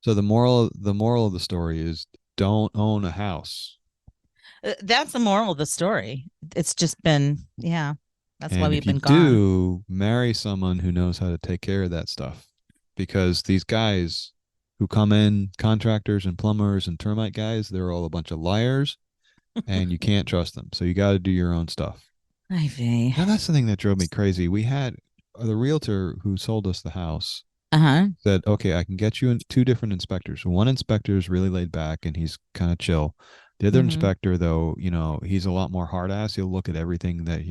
So the moral of the story is don't own a house. That's the moral of the story. It's just been, yeah, that's why And we've if you been gone. do, marry someone who knows how to take care of that stuff. Because these guys who come in, contractors and plumbers and termite guys, they're all a bunch of liars and you can't trust them. So you got to do your own stuff. Ivy. Now, that's the thing that drove me crazy. We had the realtor who sold us the house Uh-huh. said, okay, I can get you two different inspectors. One inspector is really laid back and he's kind of chill. The other Hmm. inspector, though, he's a lot more hard ass. He'll look at everything that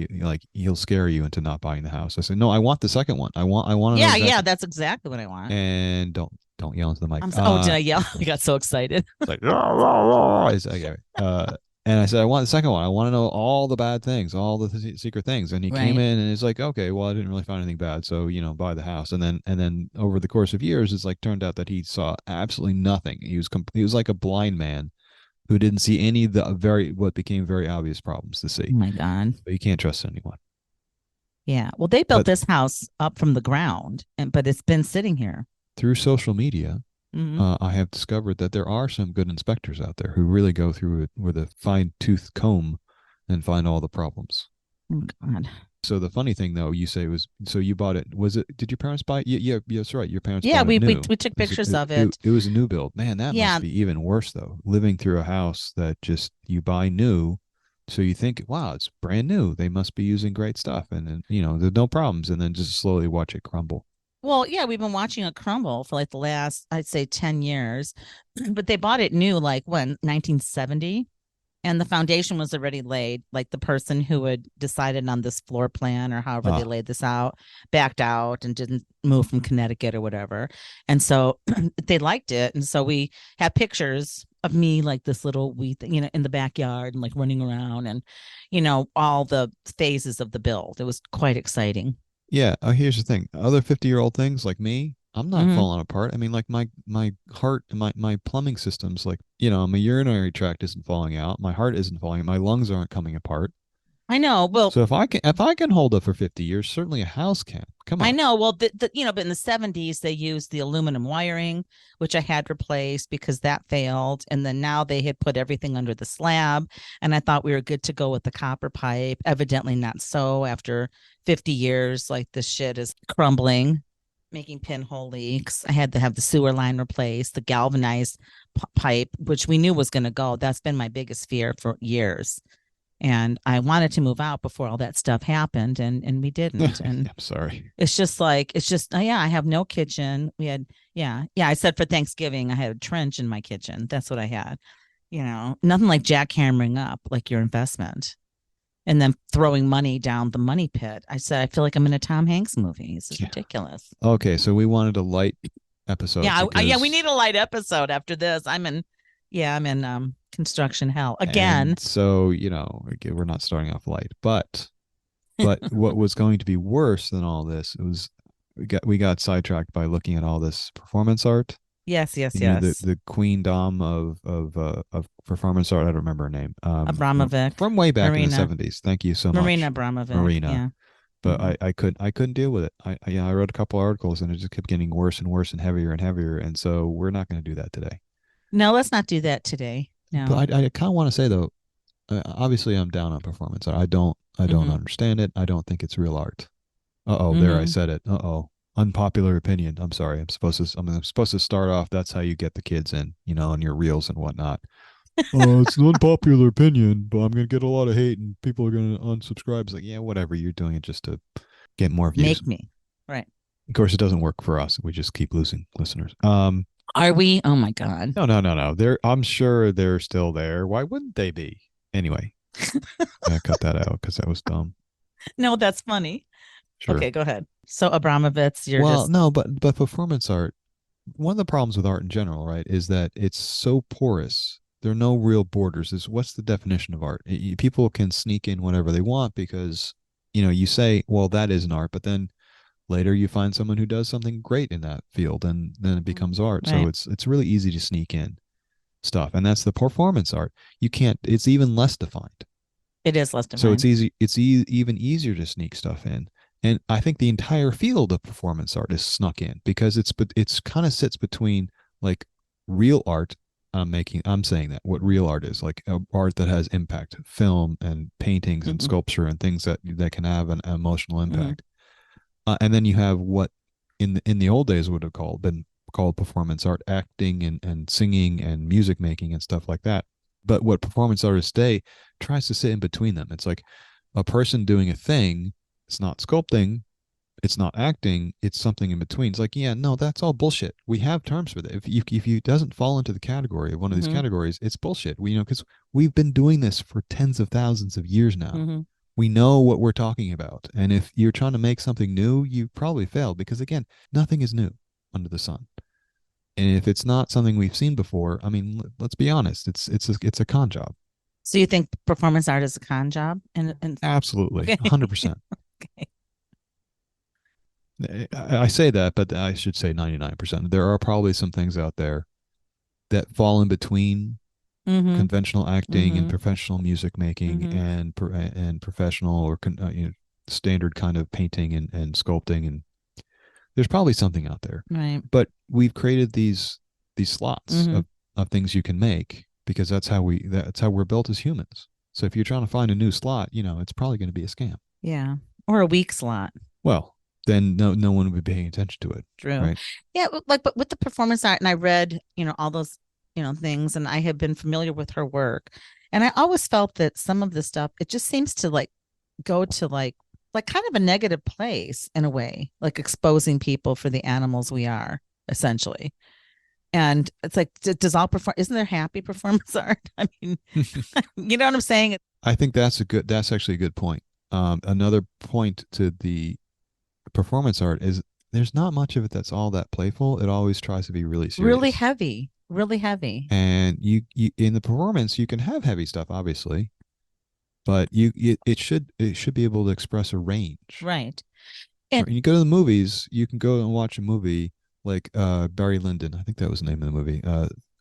he'll scare you into not buying the house. I said, no, I want the second one. I want to know Yeah, yeah, exactly. that's exactly what I want. And don't yell into the mic. Oh, did I yell? I got so excited. It's like, rah, rah, rah. It's like, okay. And I said, I want the second one. I want to know all the bad things, all the secret things. And he came Right. in and he's like, okay, well, I didn't really find anything bad. So, buy the house. And then over the course of years, it's like turned out that he saw absolutely nothing. He was like a blind man who didn't see any of the what became very obvious problems to Oh see. my God. But you can't trust anyone. Yeah. Well, they built But this house up from the ground, and but it's been sitting here. through social media, Hmm. I have discovered that there are some good inspectors out there who really go through it with a fine tooth comb and find all the problems. Oh God. So the funny thing, though, you say was so you bought it. Was it? Did your parents buy it? Yeah, yeah, yeah, that's right. Your parents Yeah, bought it we new. we took pictures of It, it. it was a new build. Man, that must Yeah. be even worse though. Living through a house that just you buy new, so you think, wow, it's brand new. They must be using great stuff, and then there's no problems, and then just slowly watch it crumble. Well, yeah, we've been watching it crumble for like the last, I'd say, 10 years. But they bought it new like when 1970, and the foundation was already laid. Like the person who had decided on this floor plan or however they Ah, laid this out backed out and didn't move from Connecticut or whatever. And so they liked it. And so we have pictures of me like this little wee thing, in the backyard and like running around and, all the phases of the build. It was quite exciting. yeah. Here's the thing: other 50-year-old things like me, I'm not Hmm. falling apart. I mean, like my heart, my plumbing systems, like my urinary tract isn't falling out, my heart isn't falling out, my lungs aren't coming apart. I know. Well, So if I can hold up for 50 years, certainly a house can. Come I on. know. Well, but in the 70s, they used the aluminum wiring, which I had replaced because that failed. And then now they had put everything under the slab. And I thought we were good to go with the copper pipe. Evidently, not so. After 50 years, like this shit is crumbling, making pinhole leaks. I had to have the sewer line replaced, the galvanized pipe, which we knew was going to go. That's been my biggest fear for years. And I wanted to move out before all that stuff happened, and we didn't. And I'm sorry. it's just yeah, I have no kitchen. We had yeah, I said for Thanksgiving I had a trench in my kitchen. That's what I had. Nothing like jackhammering up like your investment and then throwing money down the money pit. I said I feel like I'm in a Tom Hanks movie. This is Yeah. ridiculous. Okay, so we wanted a light episode Yeah, we need because a light episode after this. I'm in construction hell again. and so, okay, we're not starting off light, but what was going to be worse than all this, it was we got sidetracked by looking at all this performance art. Yes, yes, The yes. the queen dom of performance art. I don't remember her name. Abramovic, From way back in the Marina, 70s. Thank you so Marina much, Abramovic. Marina. Yeah. But Hmm. I couldn't deal with it. I wrote a couple articles and it just kept getting worse and worse and heavier and heavier. And so we're not going to do that today. No, let's not do that today. No. But I kind of want to say though, obviously I'm down on performance art. I don't Hmm. understand it. I don't think it's real art. Uh-oh, there I Hmm. said it. Uh-oh. Unpopular opinion. I'm sorry. I'm supposed to start off. That's how you get the kids in, on your reels and whatnot. It's an unpopular opinion, but I'm gonna get a lot of hate and people are gonna unsubscribe. It's like, yeah, whatever. You're doing it just to get more views. Make me. Right. Of course, it doesn't work for us. We just keep losing listeners. Are we? Oh my God. No, no, no, no. I'm sure they're still there. Why wouldn't they be? Anyway, I cut that out because that was dumb. No, that's funny. Sure. Okay, go ahead. So Abramovitz, you're Well, just no, but performance art. One of the problems with art in general, right, is that it's so porous. There are no real borders. Is what's the definition of art? People can sneak in whatever they want because you say, well, that is an art, but then later you find someone who does something great in that field, and then it becomes art. So right. it's really easy to sneak in stuff, and that's the performance art. You can't. It's even less defined. It is less So it's defined. easy. It's even easier to sneak stuff in. And I think the entire field of performance art is snuck in because it's kind of sits between like real art, I'm saying that what real art is like, art that has impact, film and paintings and Mhm. sculpture and things that can have an emotional Mhm. impact. And then you have what in the old days would have been called performance art, acting and singing and music making and stuff like that. But what performance artists today tries to sit in between them. It's like a person doing a thing. It's not sculpting, it's not acting, it's something in between. It's like, yeah, no, that's all bullshit. We have terms for that. If you doesn't fall into the category of one of these Mhm. categories, it's bullshit. We, because we've been doing this for tens of thousands of years now. Mhm. We know what we're talking about. And if you're trying to make something new, you probably failed, because again, nothing is new under the sun. And if it's not something we've seen before, I mean, let's be honest, it's a con job. So you think performance art is a con job? And Absolutely, okay. 100%. Okay. I say that, but I should say 99%. There are probably some things out there that fall in between Mhm. conventional acting and Mhm. professional music making Mhm. and professional or standard kind of painting and sculpting, and there's probably something out there. Right. But we've created these slots Mhm. of things you can make, because that's how we're built as humans. So if you're trying to find a new slot, it's probably going to be a scam. Yeah. Or a weak slot. Well, then no one would be paying attention to it, True. right? Yeah, like but with the performance art, and I read, all those, things, and I have been familiar with her work. And I always felt that some of the stuff, it just seems to like go to like kind of a negative place in a way, like exposing people for the animals we are, essentially. And it's like, does all perform isn't there happy performance art? I mean, you know what I'm saying? I think that's actually a good point. Another point to the performance art is there's not much of it that's all that playful. It always tries to be really Really serious. heavy, really heavy. And you in the performance you can have heavy stuff, obviously, but it should be able to express a range. Right. And When you go to the movies, you can go and watch a movie like Barry Lyndon, I think that was the name of the movie,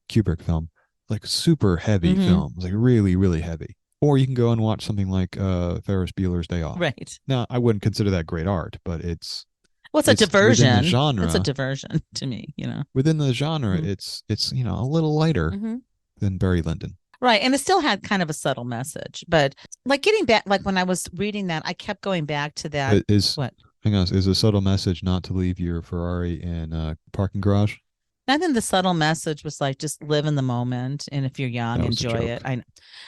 Kubrick film, like super heavy mhm, film, like really really heavy. Or you can go and watch something like Ferris Bueller's Day Off. right. Now, I wouldn't consider that great art, but Well, it's a it's within the diversion. It's a genre. diversion to me. Within the genre, Mhm. it's a little lighter Mhm. than Barry Lyndon. Right. And it still had kind of a subtle message. But like getting back, like when I was reading that, I kept going back to that. Is What? hang on, is a subtle message not to leave your Ferrari in a parking garage? I think the subtle message was like just live in the moment, and if you're young, That was a enjoy it. joke.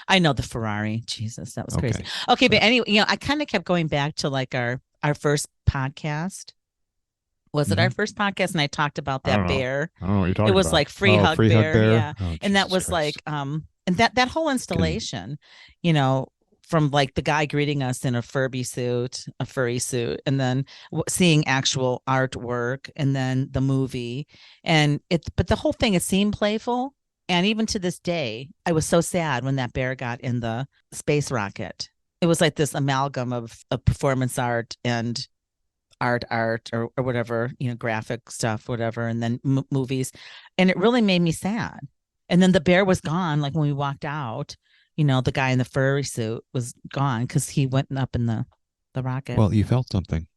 I know the Ferrari. Jesus, that was crazy. Okay, Okay, but sorry. anyway, I kind of kept going back to like our first podcast. Was it Hmm. our first podcast? And I talked about I don't that know. bear. I don't know what you're It talking was about. like free Oh, hug free hug bear, yeah. bear. Oh, And that Jesus was Christ. like and that whole Kidding me. installation, you know, from like the guy greeting us in a furry suit, and then seeing actual artwork, and then the movie, and but the whole thing, it seemed playful. And even to this day, I was so sad when that bear got in the space rocket. It was like this amalgam of performance art and art or whatever, graphic stuff, whatever, and then movies. And it really made me sad. And then the bear was gone. Like when we walked out, the guy in the furry suit was gone because he went up in the rocket. Well, you felt something.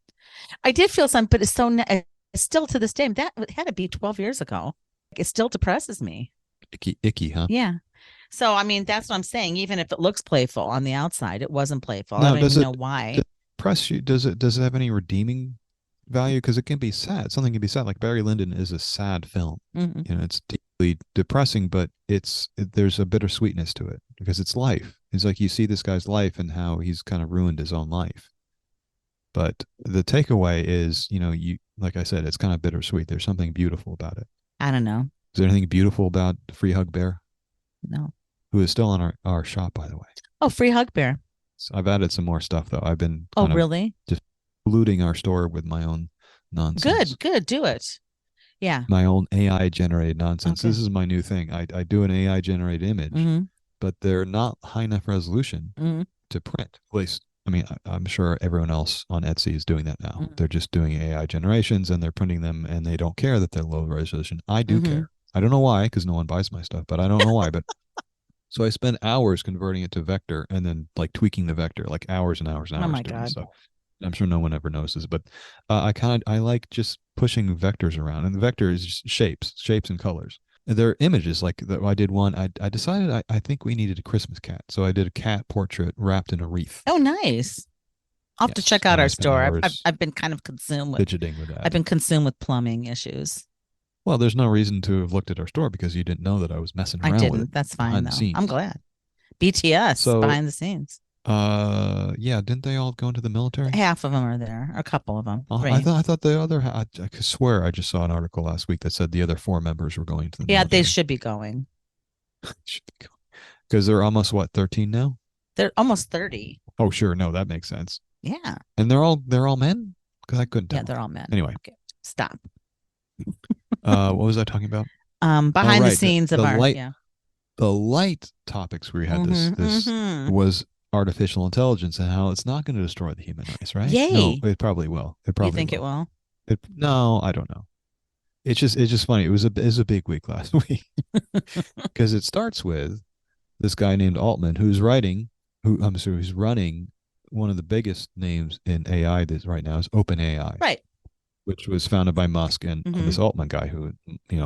I did feel something, but it's still to this day. That had to be 12 years ago. It still depresses me. Icky, huh? Yeah. So, I mean, that's what I'm saying. Even if it looks playful on the outside, it wasn't playful. I Now, don't even know why. does it press you? Does it have any redeeming value? Because it can be sad. Something can be sad. Like Barry Lyndon is a sad film. Mm-hmm. It's deeply depressing, but there's a bittersweetness to it because it's life. It's like you see this guy's life and how he's kind of ruined his own life. But the takeaway is, you like I said, it's kind of bittersweet. There's something beautiful about it. I don't know. Is there anything beautiful about Free Hug Bear, No. who is still on our shop, by the way? Oh, free hug bear. So I've added some more stuff though. I've been Oh, kind of really? just polluting our store with my own nonsense, Good, good. Do it. Yeah. my own AI generated nonsense. Okay. This is my new thing. I do an AI generated image, Mm-hmm. but they're not high enough resolution Mm-hmm. to print. At least, I mean, I'm sure everyone else on Etsy is doing that now. They're just doing AI generations and they're printing them, and they don't care that they're low resolution. I do Mm-hmm. care. I don't know why, because no one buys my stuff, but I don't know why. But so I spend hours converting it to vector and then like tweaking the vector, like hours and hours and Oh hours my doing this God. stuff. I'm sure no one ever notices, but I like just pushing vectors around, and the vector is just shapes and colors. There are images like that. I did one. I decided I think we needed a Christmas cat, so I did a cat portrait wrapped in a wreath. Oh, nice. I'll have to Yes, check out and I our spent store. hours I've been kind of consumed with fidgeting with I've that. been consumed with plumbing issues. Well, there's no reason to have looked at our store because you didn't know that I was messing I around with it didn't. That's fine behind the though. I'm scenes. glad. BTS So, behind the scenes. yeah, didn't they all go into the military? Half of them are there, or a couple of them. I Three. thought the other. I could swear I just saw an article last week that said the other four members were going to the Yeah, they military. should be going. Because they're almost what 13 now. They're almost 30. Oh, sure, no, that makes sense. Yeah. And they're all men because I couldn't Yeah, tell. they're all men. Anyway, Okay. Stop. what was I talking about? Oh, Behind the right, scenes of our yeah. the light topics we had this Mm-hmm. was artificial intelligence and how it's not going to destroy the human race, right? No, Yay. it probably will. It You probably think it will. will? No, I don't know. It's just funny. It was a big week last week because it starts with this guy named Altman who's running one of the biggest names in AI that right now is OpenAI, Right. which was founded by Musk and Mm-hmm. this Altman guy who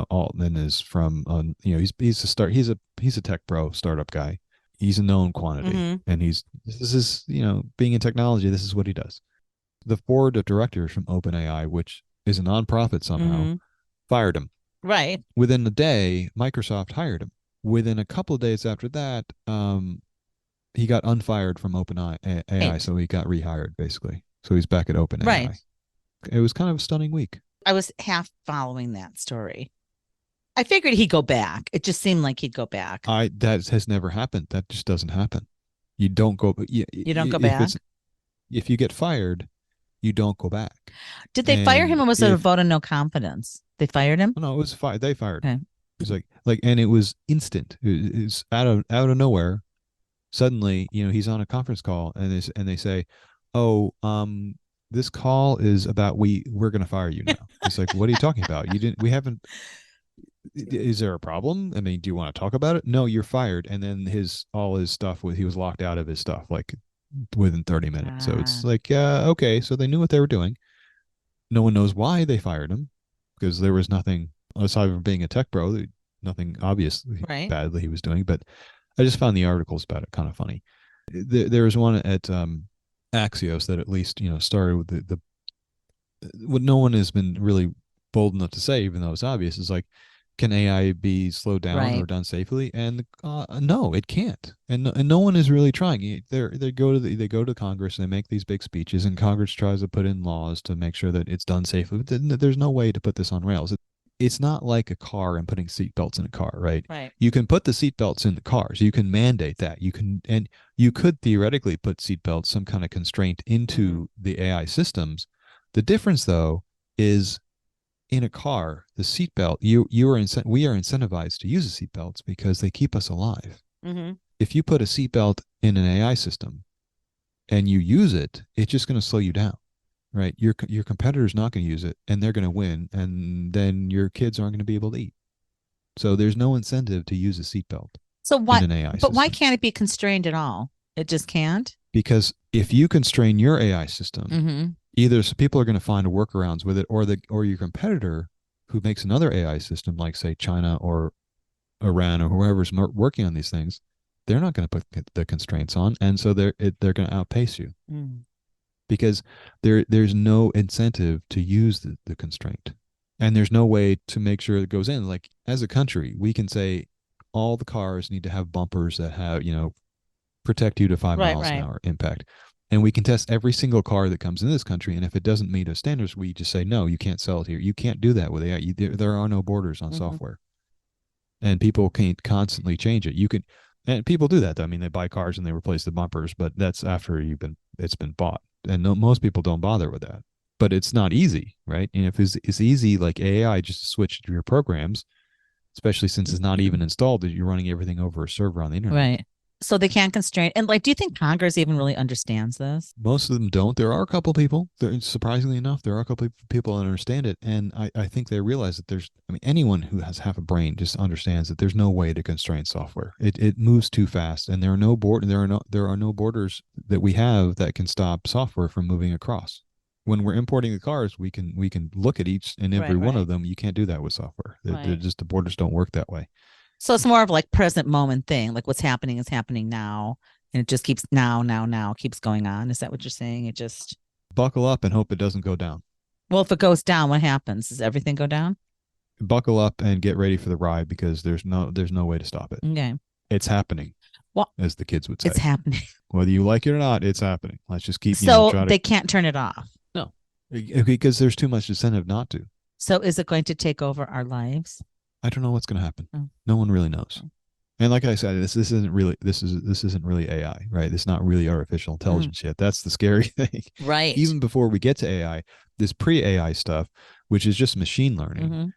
Altman is from he's a tech bro startup guy. He's a known quantity, Mm-hmm. and this is being in technology. This is what he does. The board of directors from OpenAI, which is a nonprofit somehow, Mm-hmm. fired him. Right. Within a day, Microsoft hired him. Within a couple of days after that, he got unfired from OpenAI, Right. so he got rehired basically. So he's back at OpenAI. Right. It was kind of a stunning week. I was half following that story. I figured he'd go back. It just seemed like he'd go back. That has never happened. That just doesn't happen. You don't go. You don't go back? If you get fired, you don't go back. Did they fire him, And or was it a vote of no confidence? They fired him? No, it was fired. They fired Okay. him. It was and it was instant. It's out of nowhere. Suddenly, he's on a conference call and they say, "Oh, this call is about we're going to fire you now." It's like, "What are you talking about? We haven't Is there a problem? I mean, do you want to talk about it?" "No, you're fired." And then all his stuff he was locked out of his stuff like within 30 minutes. So it's like, okay, so they knew what they were doing. No one knows why they fired him because there was nothing aside from being a tech bro, nothing obvious Right. badly he was doing. But I just found the articles about it kind of funny. There was one at Axios that at least started with the what no one has been really bold enough to say, even though it's obvious, is like, can AI be slowed down Right. or done safely? And no, it can't. And no one is really trying. They go to Congress and they make these big speeches, and Congress tries to put in laws to make sure that it's done safely. But there's no way to put this on rails. It's not like a car and putting seatbelts in a car, right? Right. You can put the seatbelts in the cars. You can mandate that. And you could theoretically put seatbelts, some kind of constraint into the AI systems. The difference, though, is in a car, the seatbelt, we are incentivized to use the seatbelts because they keep us alive. Mm-hmm. If you put a seatbelt in an AI system and you use it, it's just going to slow you down, right? Your competitor's not going to use it, and they're going to win, and then your kids aren't going to be able to eat. So there's no incentive to use a seatbelt. So why? In an AI but system. Why can't it be constrained at all? It just can't. Because if you constrain your AI system, Mm-hmm. either people are going to find workarounds with it, or your competitor who makes another AI system, like say China or Iran or whoever's working on these things, they're not going to put the constraints on, and so they're going to outpace you because there's no incentive to use the constraint, and there's no way to make sure it goes in. Like as a country, we can say all the cars need to have bumpers that have protect you to 5 miles an hour impact. And we can test every single car that comes in this country. And if it doesn't meet our standards, we just say, no, you can't sell it here. You can't do that with AI. There are no borders on software. And people can't constantly change it. And people do that. I mean, they buy cars and they replace the bumpers, but that's after it's been bought. And most people don't bother with that. But it's not easy, right? And if it's easy, like AI, just to switch to your programs, especially since it's not even installed, that you're running everything over a server on the internet. Right. So they can't constrain. And do you think Congress even really understands this? Most of them don't. There are a couple people, surprisingly enough, there are a couple of people that understand it. And I think they realize that anyone who has half a brain just understands that there's no way to constrain software. It moves too fast, and there are no borders that we have that can stop software from moving across. when we're importing the cars, we can look at each and every Right, one right, of them. You can't do that with software. They're right. just the borders don't work that way. So it's more of like present moment thing, like what's happening is happening now, and it just keeps now keeps going on. Is that what you're saying? It just Buckle up and hope it doesn't go down. well, if it goes down, what happens? Does everything go down? Buckle up and get ready for the ride because there's no way to stop it. Okay. It's happening, Well, as the kids would it's say. happening. Whether you like it or not, it's happening. Let's just keep So try to they can't turn it off. no because there's too much incentive not to. So is it going to take over our lives? I don't know what's going to happen. Oh. No one really knows. Okay. And like I said, this isn't really AI, right? It's not really artificial intelligence yet. That's the scary thing. Right. Even before we get to AI, this pre-AI stuff, which is just machine learning,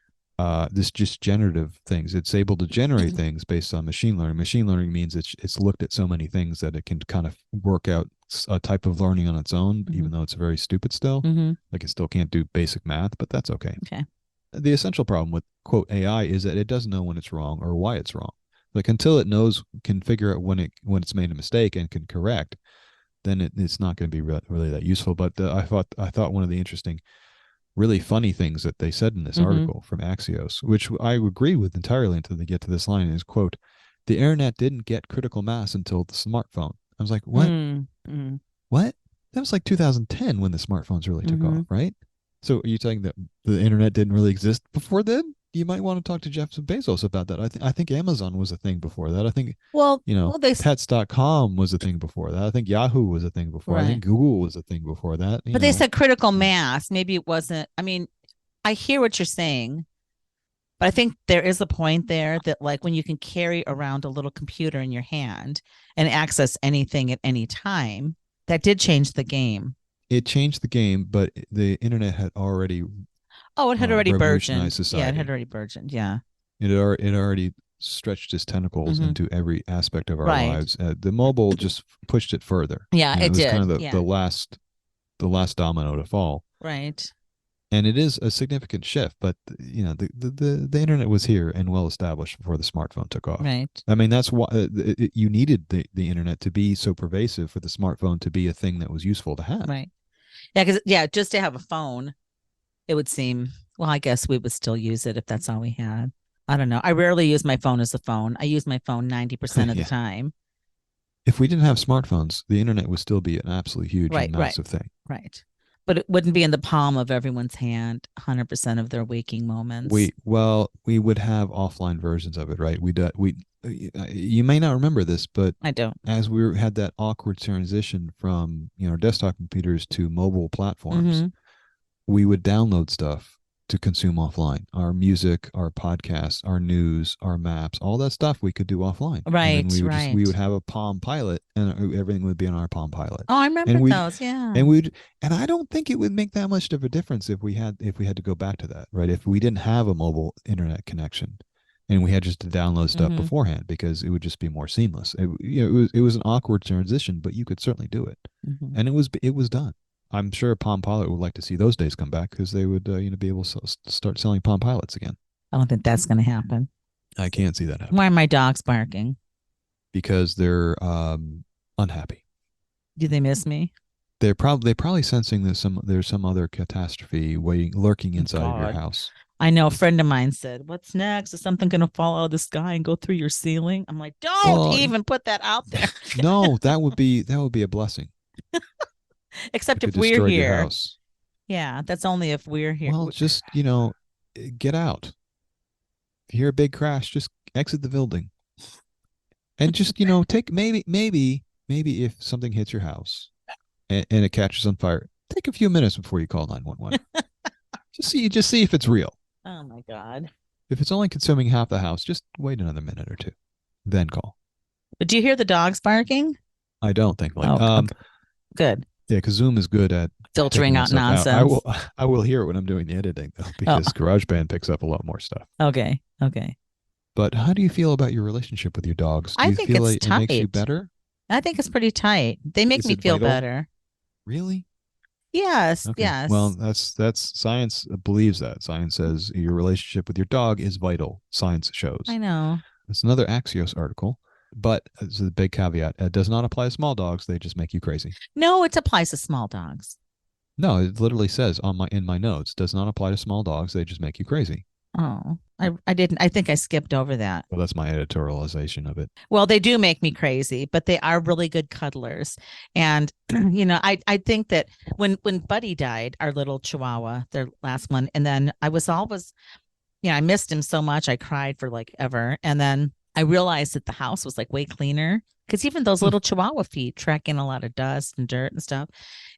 this just generative things. It's able to generate things based on machine learning. Machine learning means it's looked at so many things that it can kind of work out a type of learning on its own, even though it's very stupid still. Like it still can't do basic math, but that's okay. Okay. The essential problem with quote AI is that it doesn't know when it's wrong or why it's wrong. Like until it can figure out when it's made a mistake and can correct, then it's not going to be really that useful. But I thought one of the interesting, really funny things that they said in this article from Axios, which I agree with entirely until they get to this line, is quote, "The internet didn't get critical mass until the smartphone." I was like, what? What? That was like 2010 when the smartphones really took off, right? So are you saying that the internet didn't really exist before then? You might want to talk to Jeff Bezos about that. I think Amazon was a thing before that. I think pets.com was a thing before that. I think Yahoo was a thing before. I think Google was a thing before that. But they said critical mass. Maybe it wasn't. I mean, I hear what you're saying, but I think there is a point there that like when you can carry around a little computer in your hand and access anything at any time, that did change the game. It changed the game, but the internet had already it had already burgeoned. Society. Yeah, it had already burgeoned. Yeah. It already stretched its tentacles into every aspect of our lives. The mobile just pushed it further. Yeah, it was did. Kind of the last domino to fall. Right. And it is a significant shift, but the internet was here and well established before the smartphone took off. Right. I mean, that's why you needed the internet to be so pervasive for the smartphone to be a thing that was useful to have. Right. Yeah, because just to have a phone, it would seem. Well, I guess we would still use it if that's all we had. I don't know. I rarely use my phone as a phone. I use my phone 90% of the time. If we didn't have smartphones, the internet would still be an absolutely huge and massive thing. Right. But it wouldn't be in the palm of everyone's hand 100% of their waking moments. We would have offline versions of it, right? You may not remember this, but I don't. As we had that awkward transition from desktop computers to mobile platforms, we would download stuff to consume offline. Our music, our podcasts, our news, our maps, all that stuff we could do offline. Right, and we would have a Palm Pilot, and everything would be on our Palm Pilot. Oh, I remember those. Yeah. And I don't think it would make that much of a difference if we had to go back to that, right? If we didn't have a mobile internet connection, and we had just to download stuff beforehand, because it would just be more seamless. It was an awkward transition, but you could certainly do it, and it was done. I'm sure Palm Pilot would like to see those days come back, because they would be able to start selling Palm Pilots again. I don't think that's going to happen. I can't see that happening. Why are my dogs barking? Because they're unhappy. Do they miss me? They're probably sensing there's some other catastrophe lurking inside of your house. I know a friend of mine said, "What's next? Is something going to fall out of the sky and go through your ceiling?" I'm like, don't even put that out there. No, that would be a blessing. Except if we're here. Yeah, that's only if we're here. Well, just, get out. If you hear a big crash, just exit the building. And just, take maybe if something hits your house and it catches on fire, take a few minutes before you call 911. just see if it's real. Oh my God. If it's only consuming half the house, just wait another minute or two, then call. But do you hear the dogs barking? I don't think like okay. Good. Yeah, because Zoom is good at filtering out nonsense. I will hear it when I'm doing the editing, though, because GarageBand picks up a lot more stuff. Okay. But how do you feel about your relationship with your dogs? I think it's tight. It makes you better? I think it's pretty tight. They make me feel better. Really? Yes. Okay. Yes. Well, that's science believes that. Science says your relationship with your dog is vital. Science shows. I know. It's another Axios article. But it's a big caveat. It does not apply to small dogs. They just make you crazy. No, it applies to small dogs. No, it literally says on my in my notes, does not apply to small dogs. They just make you crazy. Oh, I didn't. I think I skipped over that. Well, that's my editorialization of it. Well, they do make me crazy, but they are really good cuddlers. And I think that when Buddy died, our little Chihuahua, their last one, and then I was always, I missed him so much. I cried for like ever. And then I realized that the house was like way cleaner because even those Hmm. little Chihuahua feet track in a lot of dust and dirt and stuff.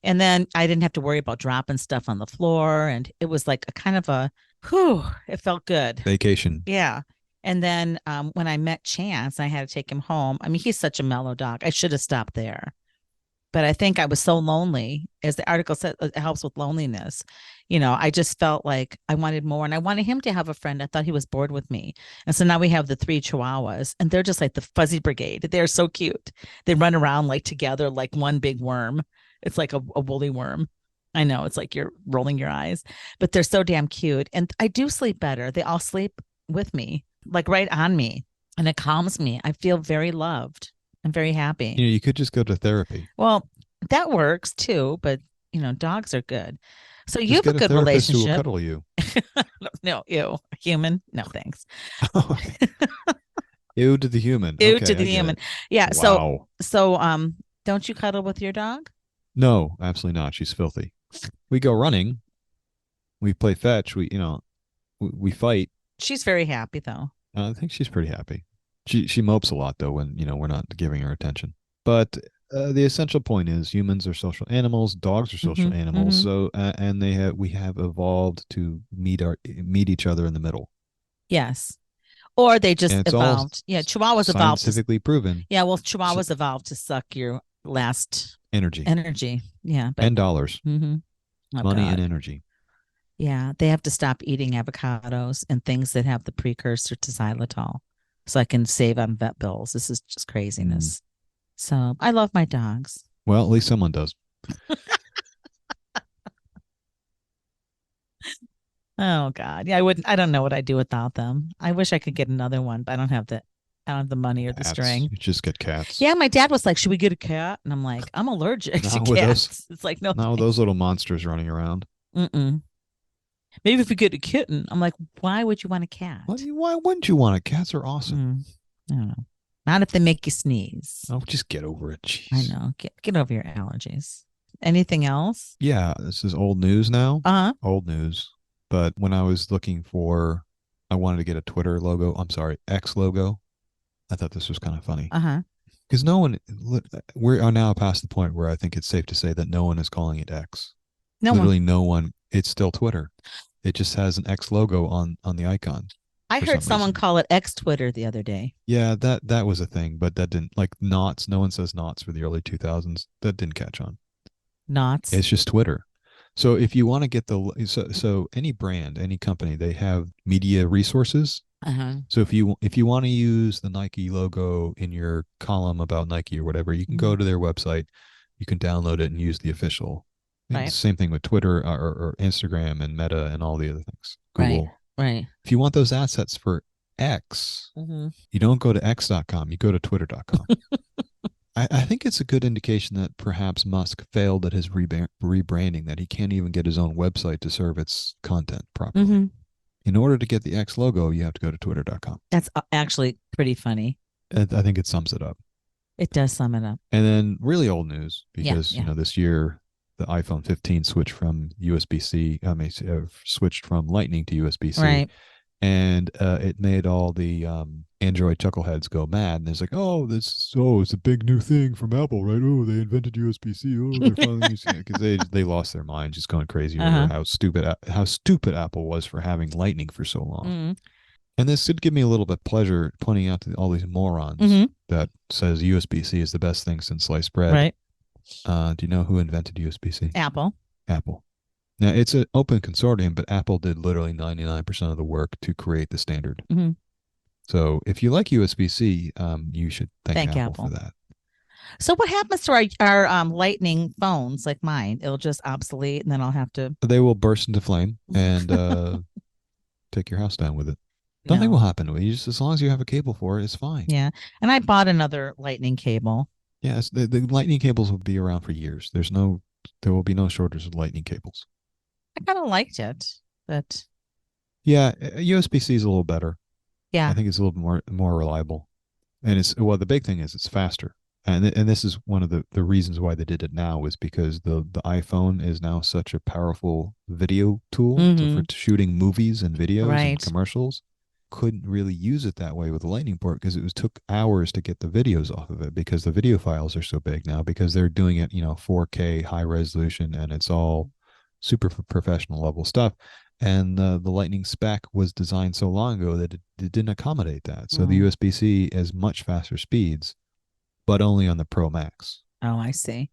And then I didn't have to worry about dropping stuff on the floor. And it was like a kind of a, whew, it felt good. Vacation. Yeah. And then when I met Chance, I had to take him home. I mean, he's such a mellow dog. I should have stopped there. But I think I was so lonely, as the article said, it helps with loneliness. I just felt like I wanted more and I wanted him to have a friend. I thought he was bored with me. And so now we have the three Chihuahuas and they're just like the fuzzy brigade. They're so cute. They run around like together, like one big worm. It's like a woolly worm. I know it's like you're rolling your eyes, but they're so damn cute. And I do sleep better. They all sleep with me, like right on me. And it calms me. I feel very loved. I'm very happy. You could just go to therapy. Well, that works too, but dogs are good. So you Just have a get a good therapist who will relationship. cuddle you. No, ew, human. No, thanks. Ew to the human. Ew to Okay, the I get human. it. Yeah. So, Wow. so, don't you cuddle with your dog? No, absolutely not. She's filthy. We go running. We play fetch. We fight. She's very happy though. I think she's pretty happy. She mopes a lot though when we're not giving her attention. But the essential point is humans are social animals. Dogs are social Mm-hmm, animals. mm-hmm. So and we have evolved to meet each other in the middle. Yes. Or they And just it's all evolved. Yeah, Chihuahuas evolved to. scientifically proven. Yeah, well, So, Chihuahuas evolved to suck your last energy energy. Yeah, but and dollars, mm-hmm. Oh money and God. energy. Yeah, they have to stop eating avocados and things that have the precursor to xylitol so I can save on vet bills. This is just Mm. craziness. So I love my dogs. Well, at least someone does. Oh God. Yeah, I don't know what I'd do without them. I wish I could get another one, but I don't have the money or the Cats. string. You just get cats. Yeah, my dad was like, "Should we get a cat?" And I'm like, "I'm allergic to Not with those. cats." It's like, no Not with thanks. those little monsters running around. Mm-mm. Maybe if we get a kitten. I'm like, why would you want a cat? Why wouldn't you want it? Cats are awesome. I don't know. Not if they make you sneeze. Oh, just get over it. I Jeez. know. Get over your allergies. Anything else? Yeah, this is old news now. Uh-huh. Old news. But when I was looking for, I wanted to get a Twitter logo. I'm sorry, X logo. I thought this was kind of funny Uh-huh. because no one, we are now past the point where I think it's safe to say that no one is calling it X. No one. Literally no one. It's still Twitter. It just has an X logo on the icon I for heard some someone reason. call it X Twitter the other day. Yeah, that was a thing, but that didn't like knots. No one says knots for the early 2000s. That didn't catch on. Knots. It's just Twitter. So if you want to get so any brand, any company, they have media resources. Uh-huh. So if you want to use the Nike logo in your column about Nike or whatever, you can go Mhm. to their website, you can download it and use the official. And Right. same thing with Twitter or Instagram and Meta and all the other things. Right. Google. Right. If you want those assets for X, Mm-hmm. you don't go to x.com, you go to twitter.com. I think it's a good indication that perhaps Musk failed at his rebranding, that he can't even get his own website to serve its content properly. Mm-hmm. In order to get the X logo, you have to go to twitter.com. That's actually pretty funny. I think it sums it up. It does sum it up. And then really old news because Yeah. this year the iPhone 15 switched from USB-C. Switched from Lightning to USB-C, Right. and it made all the Android chuckleheads go mad. And it's like, it's a big new thing from Apple, right? Oh, they invented USB-C. Oh, they're finally using it because they lost their minds, just going crazy Uh-huh. over how stupid Apple was for having Lightning for so long. Mm-hmm. And this did give me a little bit of pleasure pointing out to all these morons Mm-hmm. that says USB-C is the best thing since sliced bread. Right. Do you know who invented USB-C? Apple. Apple. Now, it's an open consortium, but Apple did literally 99% of the work to create the standard. Mm-hmm. So if you like USB-C, you should thank Apple Apple for that. So what happens to our Lightning phones like mine? It'll just obsolete, and then I'll have to. They will burst into flame and take your house down with it. Nothing will happen to it. Just as long as you have a cable for it, it's fine. Yeah, and I bought another Lightning cable. Yes, the Lightning cables will be around for years. There's no There will be no shortage of lightning cables. I kind of liked it, but Yeah, USB-C is a little better. I yeah. think it's a little bit more reliable. And it's well, the big thing is it's faster. And this is one of the reasons why they did it now is because the iPhone is now such a powerful video tool for Hmm. shooting movies and videos and Right. commercials. Couldn't really use it that way with the Lightning port because took hours to get the videos off of it because the video files are so big now because they're doing it 4K high resolution and it's all super professional level stuff. And the Lightning spec was designed so long ago that it didn't accommodate that. So the Mm. USB-C has much faster speeds, but only on the Pro Max. Oh, I see.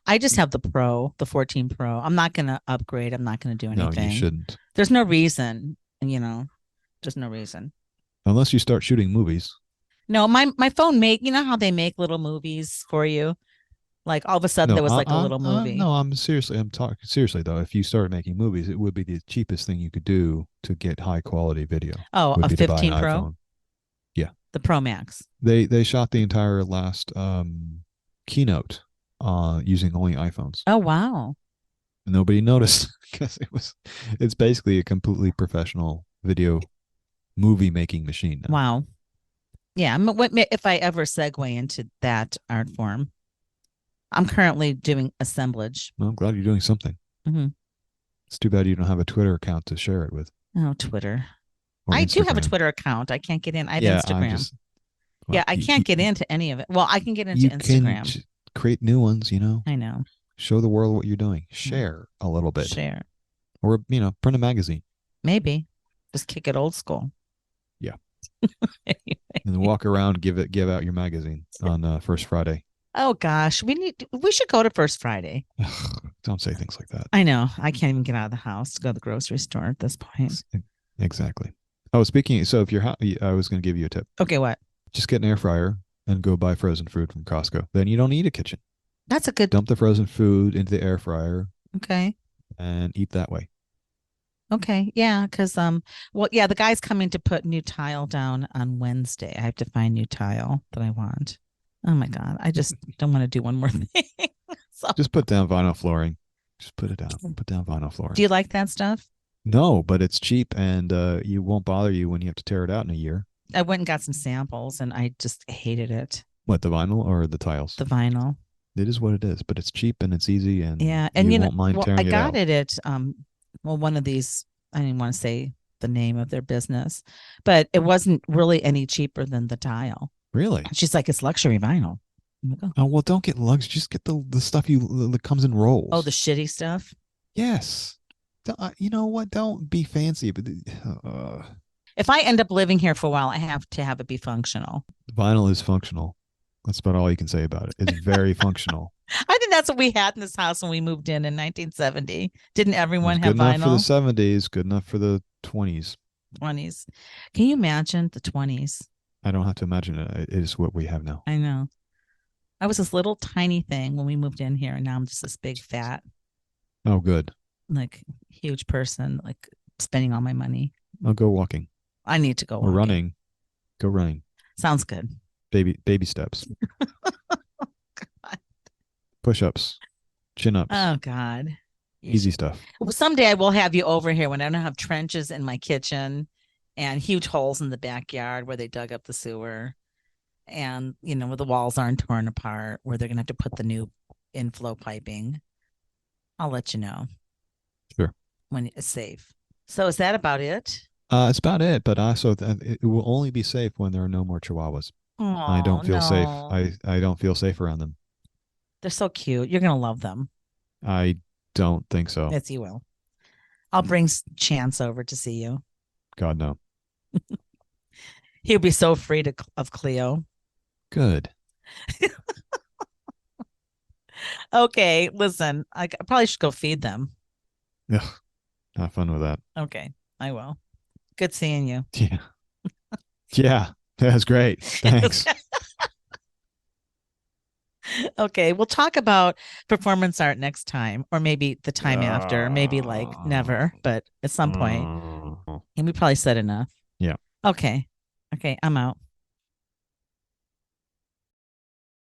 I just have the Pro, the 14 Pro. I'm not going to upgrade. I'm not going to do No, you anything. shouldn't. There's no reason, just no reason. Unless you start shooting movies. No, my phone how they make little movies for you? Like all of a sudden No, there was like a little movie. no, I'm talking seriously though. If you started making movies, it would be the cheapest thing you could do to get high quality video. Oh, Would a be to buy an 15 Pro, iPhone. Yeah, the Pro Max. they shot the entire last keynote using only iPhones. Oh, wow. Nobody noticed because it's basically a completely professional video movie making machine now. Wow. Yeah. If I ever segue into that art form? I'm currently doing assemblage. Well, I'm glad you're doing something. Hmm. It's too bad you don't have a Twitter account to share it with Oh, Twitter. or I do have a Instagram. Twitter account. I can't get in. I have Yeah, I'm Instagram. just well, Yeah, I can't get into any of it. Well, I can get into you can Instagram. create new ones. I know. Show the world what you're doing. Mm. Share a little bit, Share. or print a magazine. Maybe. Just kick it old school. Yeah, Anyway. and walk around, give out your magazine on First Friday. Oh gosh, we should go to First Friday. Don't say things like that. I know. I can't even get out of the house to go to the grocery store at this point. Exactly. Oh, speaking. So if you're, I was going to give you a tip. Okay, what? Just get an air fryer and go buy frozen food from Costco. Then you don't need a kitchen. That's a good. Dump the frozen food into the air fryer Okay. and eat that way. Okay. Yeah, because well, yeah, the guy's coming to put new tile down on Wednesday. I have to find new tile that I want. Oh my God. I just don't want to do one more thing. So, Just put down vinyl flooring. Just put it down. Put down vinyl flooring. do you like that stuff? No, but it's cheap and you won't bother you when you have to tear it out in a year. I went and got some samples and I just hated it. What, the vinyl or the tiles? The vinyl. It is what it is, but it's cheap and it's easy and Yeah. And you won't mind well, tearing I it got out. it at one of these, I didn't want to say the name of their business, but it wasn't really any cheaper than the tile. Really? She's like, it's luxury vinyl. I'm like, Oh, well, don't get lugs. Just get the stuff that comes in rolls. oh, the shitty stuff. Yes. You know what? Don't be fancy, but If I end up living here for a while, I have to have it be functional. vinyl is functional. That's about all you can say about it. It's very functional. I think that's what we had in this house when we moved in 1970. Didn't everyone have Good enough for the vinyl? 70s, good enough for the 20s. 20s. Can you imagine the 20s? I don't have to imagine it. It is what we have now. I know. I was this little tiny thing when we moved in here, and now I'm just this big, fat, Oh, good. like huge person, like spending all my money. I'll go walking I need to go or walking. running. Go running. Sounds good. Baby steps. Push-ups. Chin-ups. Oh God. Easy stuff. Well, someday I will have you over here when I don't have trenches in my kitchen and huge holes in the backyard where they dug up the sewer, and where the walls aren't torn apart, where they're gonna have to put the new inflow piping. I'll let you know Sure. when it's safe. So is that about it? It's about it, but also it will only be safe when there are no more chihuahuas. Oh, I don't feel safe. no. I don't feel safe around them. They're so cute. You're gonna love them. I don't think so. Yes, you will. I'll bring Chance over to see you. God, no. He'll be so afraid of Cleo. Good. Okay, listen, I probably should go feed them. Ugh, not fun with that. Okay, I will. Good seeing you. Yeah. Yeah. That's great. Thanks. Okay, we'll talk about performance art next time, or maybe the time after, maybe like never, but at some point. And we probably said enough. Yeah. Okay. Okay, I'm out.